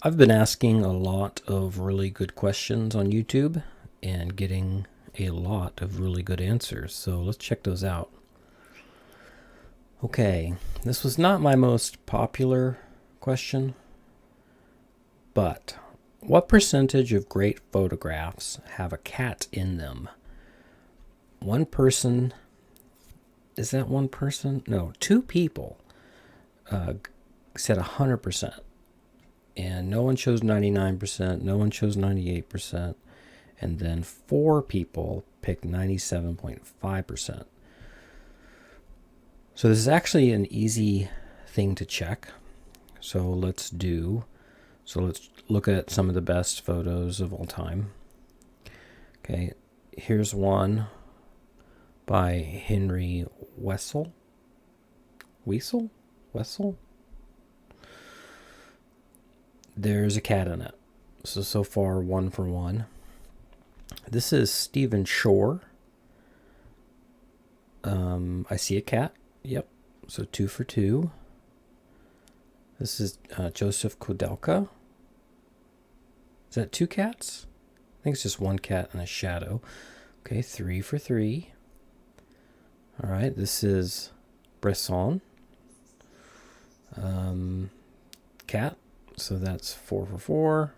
I've been asking a lot of really good questions on YouTube and getting a lot of really good answers. So let's check those out. Okay, this was not my most popular question, but what percentage of great photographs have a cat in them? One person, is that one person? No, two people said 100%. And no one chose 99%, no one chose 98%, and then four people picked 97.5%. So this is actually an easy thing to check. So let's look at some of the best photos of all time. Okay, here's one by Henry Wessel. Wessel? There's a cat in it. So far, 1 for 1. This is Stephen Shore. I see a cat. Yep. So 2 for 2. This is Joseph Kudelka. Is that 2 cats? I think it's just 1 cat and a shadow. Okay, 3 for 3. All right, this is Bresson. Cat. So that's 4 for 4.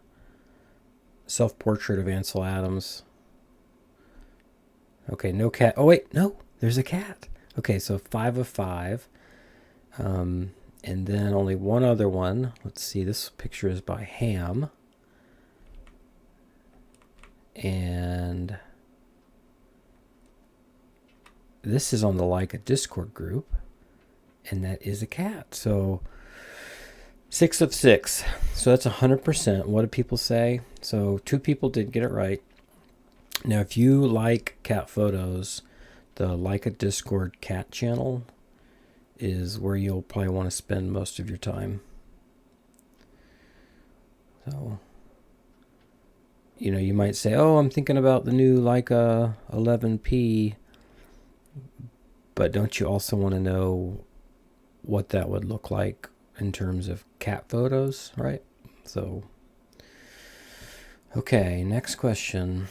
Self-portrait of Ansel Adams. Okay, no cat. Oh, wait, no, there's a cat. Okay, so 5 of 5. And then only one other one. Let's see, this picture is by Ham. And this is on the Leica Discord group. And that is a cat. So 6 of 6. So that's 100%. What do people say? So 2 people did get it right. Now, if you like cat photos, the Leica Discord cat channel is where you'll probably want to spend most of your time. So, you might say, oh, I'm thinking about the new Leica 11P, but don't you also want to know what that would look like in terms of cat photos, right? So, okay, next question.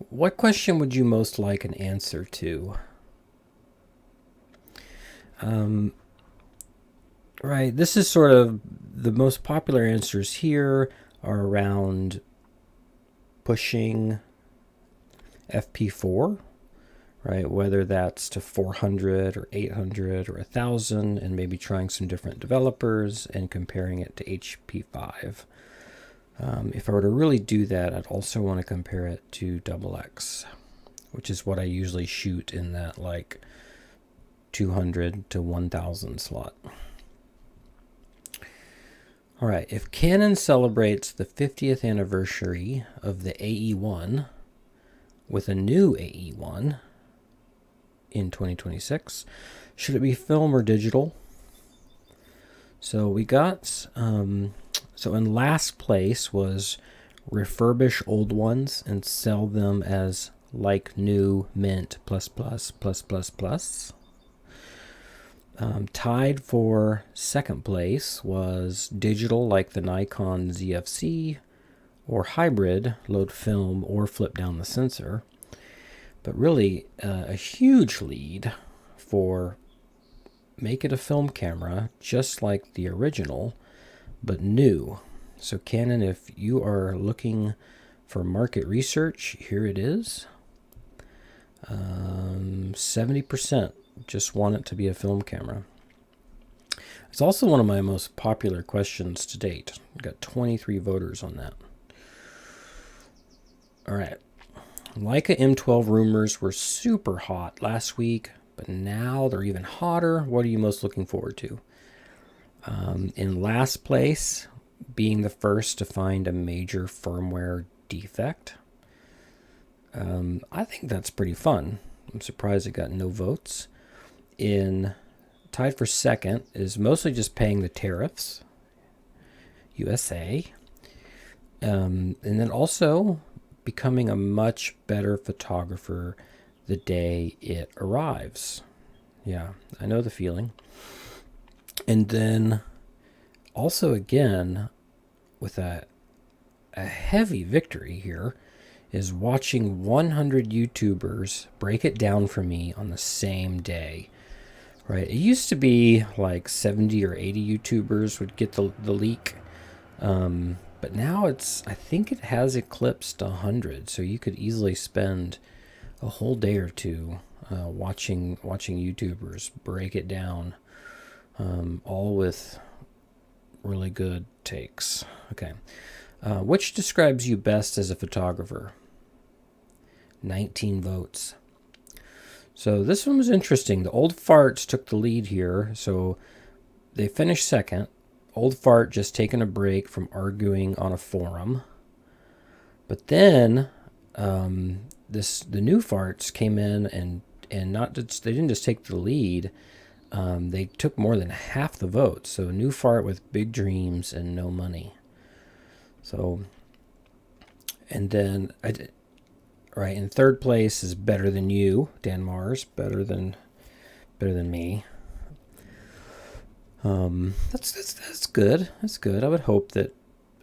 What question would you most like an answer to? Right, this is sort of the most popular answers here are around pushing FP4, right? Whether that's to 400 or 800 or 1000, and maybe trying some different developers and comparing it to HP5. If I were to really do that, I'd also want to compare it to XX, which is what I usually shoot in that like 200 to 1000 slot. All right, if Canon celebrates the 50th anniversary of the AE1 with a new AE1 in 2026, should it be film or digital? So we got, so in last place was refurbish old ones and sell them as like new mint plus plus plus plus plus. Tied for second place was digital like the Nikon ZFC, or hybrid, load film or flip down the sensor. But really a huge lead for make it a film camera just like the original, but new. So Canon, if you are looking for market research, here it is. 70% just want it to be a film camera. It's also one of my most popular questions to date. I've got 23 voters on that. All right. Leica M12 rumors were super hot last week, but now they're even hotter. What are you most looking forward to? In last place, being the first to find a major firmware defect. I think that's pretty fun. I'm surprised it got no votes. Tied for second is mostly just paying the tariffs, USA, and then also becoming a much better photographer the day it arrives. Yeah, I know the feeling. And then Also, again, with a heavy victory here, is watching 100 YouTubers break it down for me on the same day. Right? It used to be like 70 or 80 YouTubers would get the leak. But now I think it has eclipsed 100. So you could easily spend a whole day or two watching YouTubers break it down, all with really good takes. Okay. Which describes you best as a photographer? 19 votes. So this one was interesting. The Old Farts took the lead here. So they finished second. Old Fart just taking a break from arguing on a forum. But then the new Farts came in and they didn't just take the lead. They took more than half the votes. So new Fart with big dreams and no money. So, and then right in third place is Better Than You, Dan Mars, better than me. That's good. That's good. I would hope that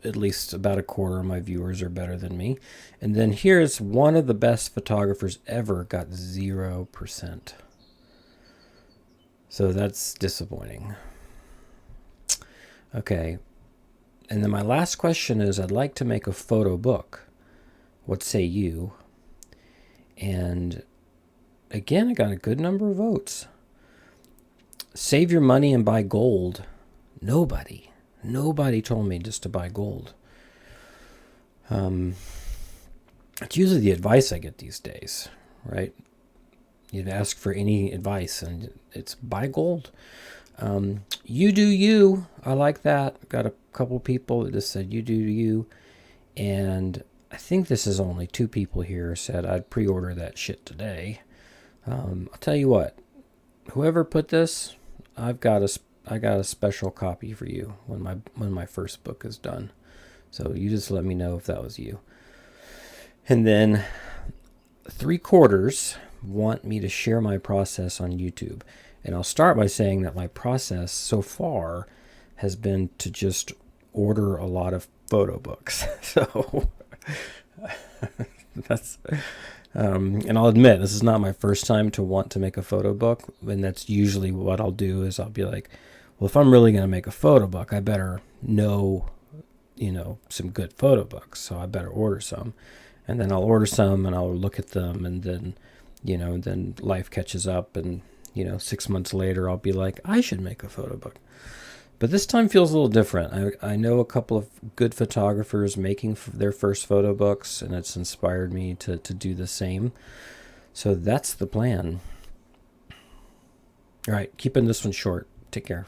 at least about a quarter of my viewers are better than me. And then here's one of the best photographers ever got 0%. So that's disappointing. Okay. And then my last question is, I'd like to make a photo book. What say you? And again, I got a good number of votes. Save your money and buy gold. Nobody told me just to buy gold. It's usually the advice I get these days, right? You'd ask for any advice and it's buy gold. You do you. I like that. Got a couple people that just said you do you. And I think this is only 2 people here said I'd pre-order that shit today. I'll tell you what. Whoever put this, I got a special copy for you when my first book is done. So you just let me know if that was you. And then 3/4 want me to share my process on YouTube. And I'll start by saying that my process so far has been to just order a lot of photo books. So that's and I'll admit this is not my first time to want to make a photo book, and that's usually what I'll do is I'll be like, well, if I'm really going to make a photo book, I better know, some good photo books, so I better order some. And then I'll order some and I'll look at them, and then then life catches up, and 6 months later I'll be like, I should make a photo book. But this time feels a little different. I know a couple of good photographers making their first photo books, and it's inspired me to do the same. So that's the plan. All right, keeping this one short. Take care.